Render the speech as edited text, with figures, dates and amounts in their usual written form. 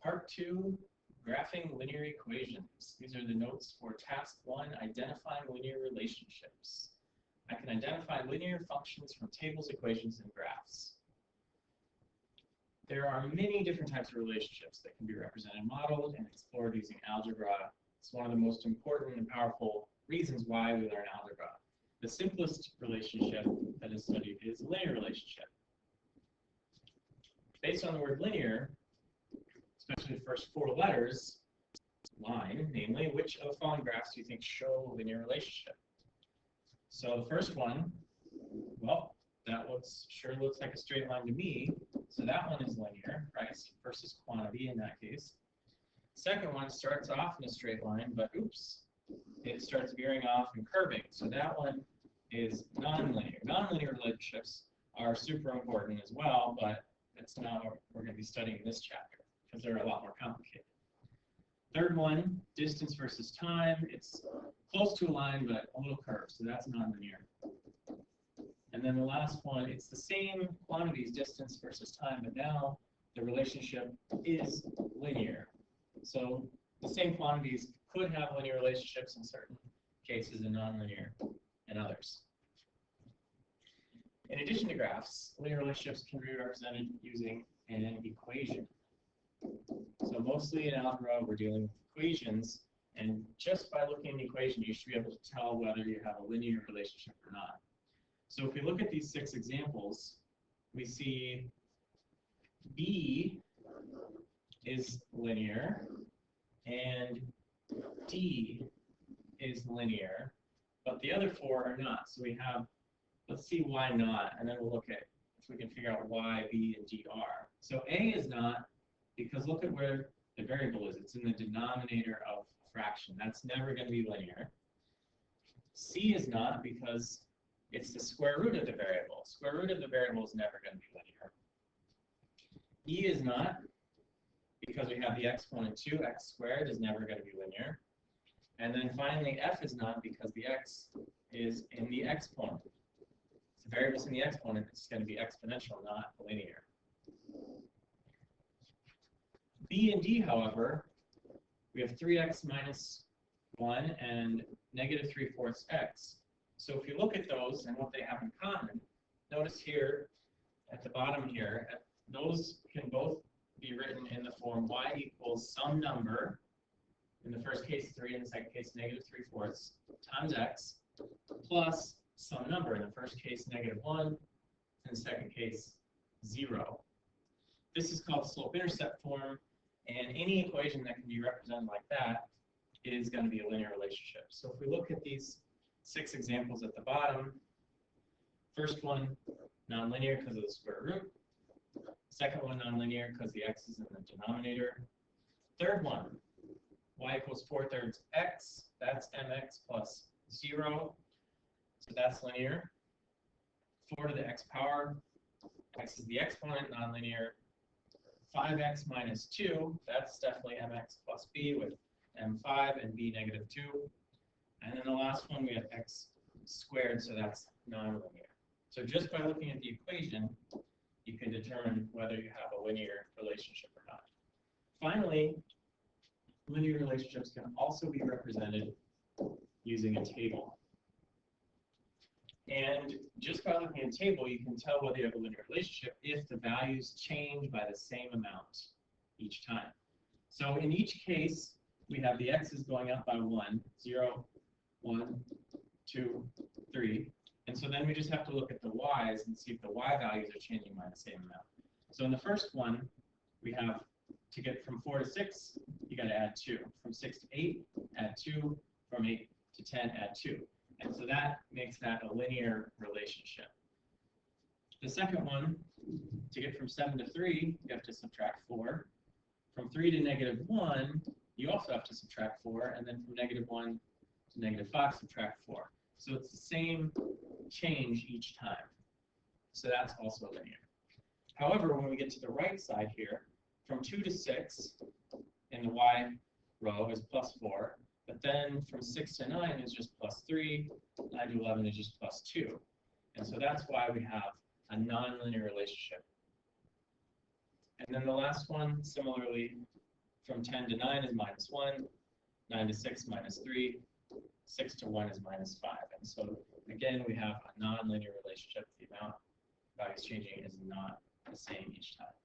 Part 2, graphing linear equations. These are the notes for task 1, identifying linear relationships. I can identify linear functions from tables, equations, and graphs. There are many different types of relationships that can be represented, modeled, and explored using algebra. It's one of the most important and powerful reasons why we learn algebra. The simplest relationship that is studied is a linear relationship. Based on the word linear, especially the first 4 letters, line, namely, which of the following graphs do you think show a linear relationship? So the first one, well, that sure looks like a straight line to me, so that one is linear, price versus quantity in that case. Second one starts off in a straight line, but oops, it starts veering off and curving, so that one is nonlinear. Nonlinear relationships are super important as well, but that's not what we're going to be studying in this chapter, because they're a lot more complicated. Third one, distance versus time. It's close to a line, but a little curved, so that's nonlinear. And then the last one, it's the same quantities, distance versus time, but now the relationship is linear. So the same quantities could have linear relationships in certain cases and nonlinear in others. In addition to graphs, linear relationships can be represented using an equation. So mostly in algebra, we're dealing with equations, and just by looking at the equation, you should be able to tell whether you have a linear relationship or not. So if we look at these 6 examples, we see B is linear, and D is linear, but the other 4 are not. So we have, let's see why not, and then we'll look at if we can figure out why B and D are. So A is not, because look at where the variable is. It's in the denominator of a fraction. That's never going to be linear. C is not, because it's the square root of the variable. Square root of the variable is never going to be linear. E is not, because we have the exponent 2, x squared is never going to be linear. And then finally, F is not, because the x is in the exponent. If the variable's in the exponent, it's going to be exponential, not linear. B and D, however, we have 3x minus 1 and negative 3/4 x. So if you look at those and what they have in common, notice here at the bottom here, those can both be written in the form y equals some number, in the first case 3, in the second case negative 3/4, times x, plus some number, in the first case negative 1, in the second case 0. This is called slope-intercept form, and any equation that can be represented like that is going to be a linear relationship. So if we look at these 6 examples at the bottom, first one, nonlinear because of the square root. Second one, nonlinear because the x is in the denominator. Third one, y equals 4/3 x. That's mx plus 0. So that's linear. 4 to the x power. X is the exponent, nonlinear. 5x minus 2. That's definitely mx plus b with m5 and b negative 2. And then the last one, we have x squared, so that's nonlinear. So just by looking at the equation, you can determine whether you have a linear relationship or not. Finally, linear relationships can also be represented using a table. And just by looking at a table, you can tell whether you have a linear relationship if the values change by the same amount each time. So in each case, we have the x's going up by 1, 0, 1, 2, 3. And so then we just have to look at the y's and see if the y values are changing by the same amount. So in the first one, we have to get from 4 to 6, you got to add 2. From 6 to 8, add 2. From 8 to 10, add 2. And so that makes that a linear relationship. The second one, to get from 7 to 3, you have to subtract 4. From 3 to negative 1, you also have to subtract 4. And then from negative 1 to negative 5, subtract 4. So it's the same change each time. So that's also linear. However, when we get to the right side here, from 2 to 6 in the y row is plus 4. But then from 6 to 9 is just plus 3. 9 to 11 is just plus 2. And so that's why we have a nonlinear relationship. And then the last one, similarly, from 10 to 9 is -1, 9 to 6 -3, 6 to 1 is -5. And so again, we have a nonlinear relationship. The amount of values changing is not the same each time.